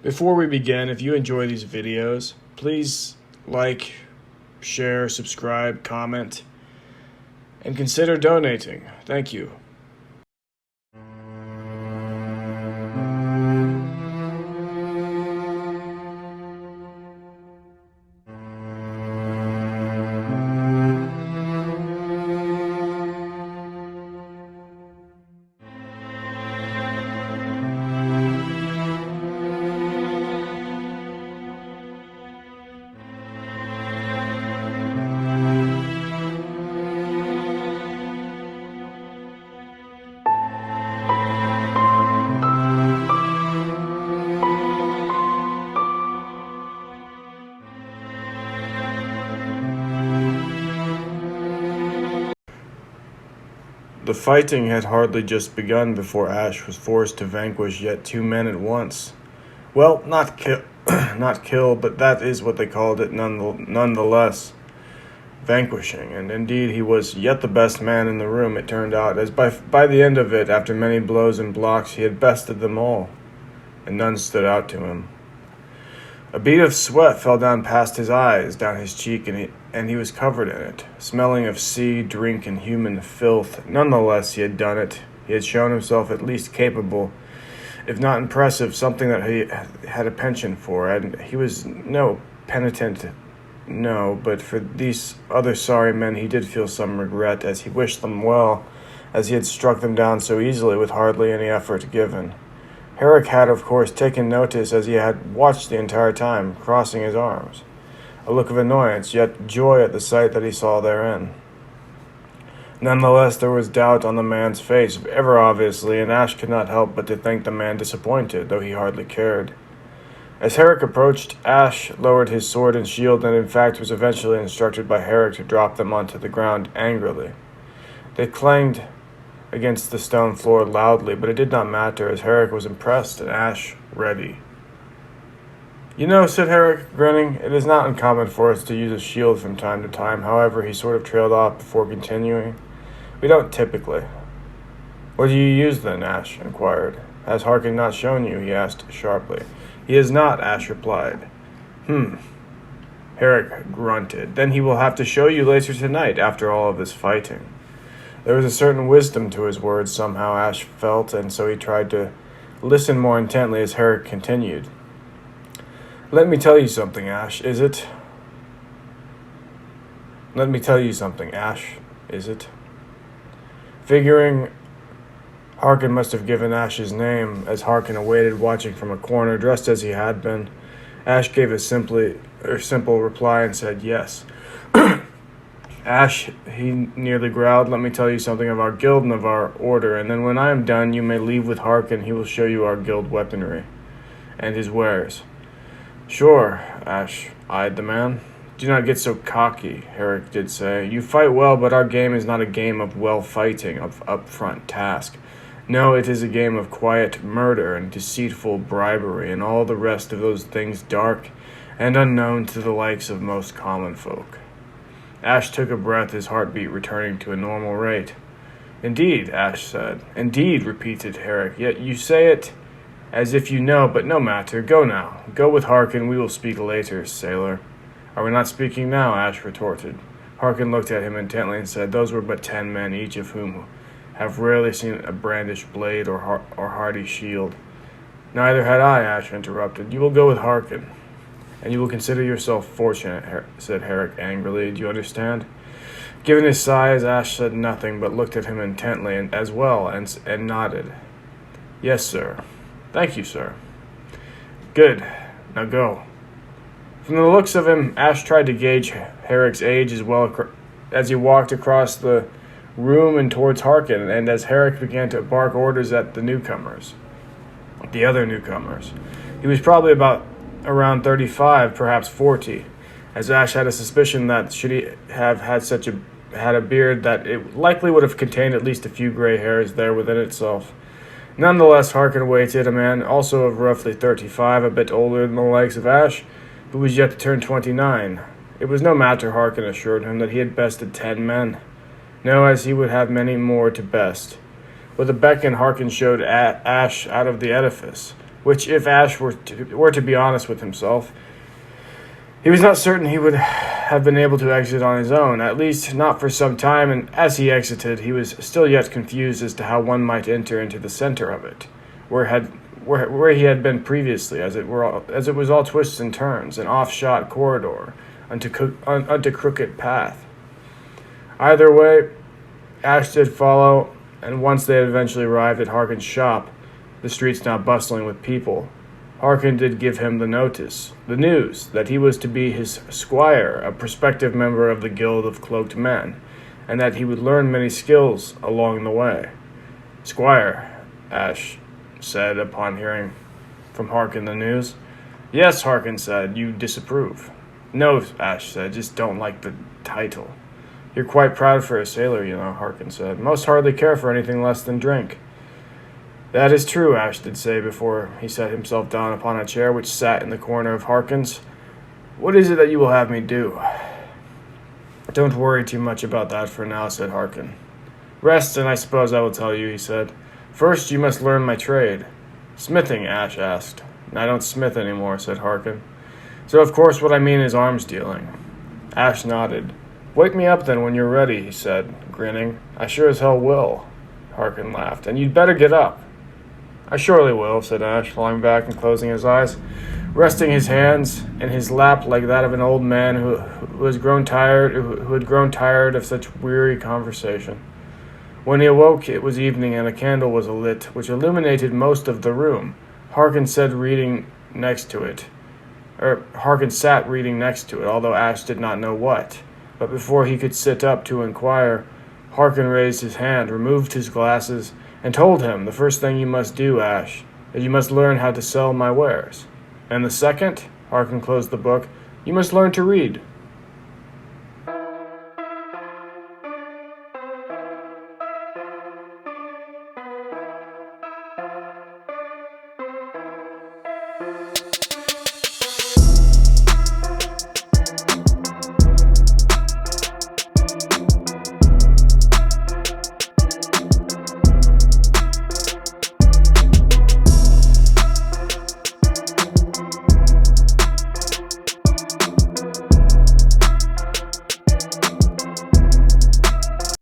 Before we begin, if you enjoy these videos, please like, share, subscribe, comment, and consider donating. Thank you. The fighting had hardly just begun before Ash was forced to vanquish yet two men at once. Well, not kill, but that is what they called it nonetheless. Vanquishing, and indeed he was yet the best man in the room, it turned out, as by the end of it, after many blows and blocks, he had bested them all, and none stood out to him. A bead of sweat fell down past his eyes, down his cheek, and he was covered in it, smelling of sea, drink, and human filth. Nonetheless, he had done it. He had shown himself at least capable, if not impressive, something that he had a penchant for, and he was no penitent, no, but for these other sorry men he did feel some regret, as he wished them well, as he had struck them down so easily with hardly any effort given. Harken had, of course, taken notice as he had watched the entire time, crossing his arms, a look of annoyance, yet joy at the sight that he saw therein. Nonetheless, there was doubt on the man's face, ever obviously, and Ash could not help but to think the man disappointed, though he hardly cared. As Harken approached, Ash lowered his sword and shield, and in fact was eventually instructed by Harken to drop them onto the ground angrily. They clanged against the stone floor loudly, but it did not matter, as Harken was impressed and Ash ready. "You know," said Harken, grinning, "it is not uncommon for us to use a shield from time to time." However, he sort of trailed off before continuing. "We don't typically." "What do you use then?" Ash inquired. "Has Harken not shown you?" he asked sharply. "He has not," Ash replied. Harken grunted. "Then he will have to show you later tonight, after all of this fighting." There was a certain wisdom to his words, somehow, Ash felt, and so he tried to listen more intently as Harken continued. Let me tell you something, Ash, is it? Figuring Harken must have given Ash his name, as Harken awaited, watching from a corner, dressed as he had been. Ash gave a simple reply and said yes. "Ash," he nearly growled, "let me tell you something of our guild and of our order, and then when I am done, you may leave with Harken. He will show you our guild weaponry and his wares." "Sure," Ash eyed the man. "Do not get so cocky," Harken did say. "You fight well, but our game is not a game of well fighting, of upfront task. No, it is a game of quiet murder and deceitful bribery and all the rest of those things dark and unknown to the likes of most common folk." Ash took a breath, his heartbeat returning to a normal rate. "Indeed," Ash said. "Indeed," repeated Harken. "Yet you say it as if you know, but no matter. Go now. Go with Harken. We will speak later, sailor." "Are we not speaking now?" Ash retorted. Harken looked at him intently and said, "Those were but 10 men, each of whom have rarely seen a brandished blade or hardy shield." "Neither had I," Ash interrupted. "You will go with Harken, and you will consider yourself fortunate," said Harken angrily. "Do you understand?" Given his size, Ash said nothing, but looked at him intently and nodded. "Yes, sir." "Thank you, sir." "Good. Now go." From the looks of him, Ash tried to gauge Harken's age as well as he walked across the room and towards Harken, and as Harken began to bark orders at the other newcomers. He was probably around 35, perhaps 40, as Ash had a suspicion that should he have had a beard, that it likely would have contained at least a few gray hairs there within itself. Nonetheless, Harken waited, a man also of roughly 35, a bit older than the likes of Ash, who was yet to turn 29. It was no matter, Harken assured him, that he had bested 10 men. No, as he would have many more to best. With a beckon, Harken showed Ash out of the edifice. which, if Ash were to be honest with himself, he was not certain he would have been able to exit on his own, at least not for some time, and as he exited, he was still yet confused as to how one might enter into the center of it, where he had been previously, as it was all twists and turns, an off-shot corridor, unto crooked path. Either way, Ash did follow, and once they had eventually arrived at Harken's shop, the streets now bustling with people, Harken did give him the news, that he was to be his squire, a prospective member of the Guild of Cloaked Men, and that he would learn many skills along the way. Squire, Ash said upon hearing from Harken the news. Yes, Harken said, you disapprove. No, Ash said, just don't like the title. You're quite proud for a sailor, you know, Harken said. Most hardly care for anything less than drink. That is true, Ash did say before he set himself down upon a chair which sat in the corner of Harken's. What is it that you will have me do? Don't worry too much about that for now, said Harken. Rest, and I suppose I will tell you, he said. First, you must learn my trade. Smithing, Ash asked. I don't smith anymore, said Harken. So, of course, what I mean is arms dealing. Ash nodded. Wake me up then when you're ready, he said, grinning. I sure as hell will. Harken laughed. And you'd better get up. I surely will, said Ash, falling back and closing his eyes, resting his hands in his lap like that of an old man who had grown tired of such weary conversation. When he awoke, it was evening, and a candle was alit, which illuminated most of the room. Harken sat reading next to it, although Ash did not know what. But before he could sit up to inquire, Harken raised his hand, removed his glasses, and told him, the first thing you must do, Ash, is you must learn how to sell my wares. And the second, Harken closed the book, you must learn to read.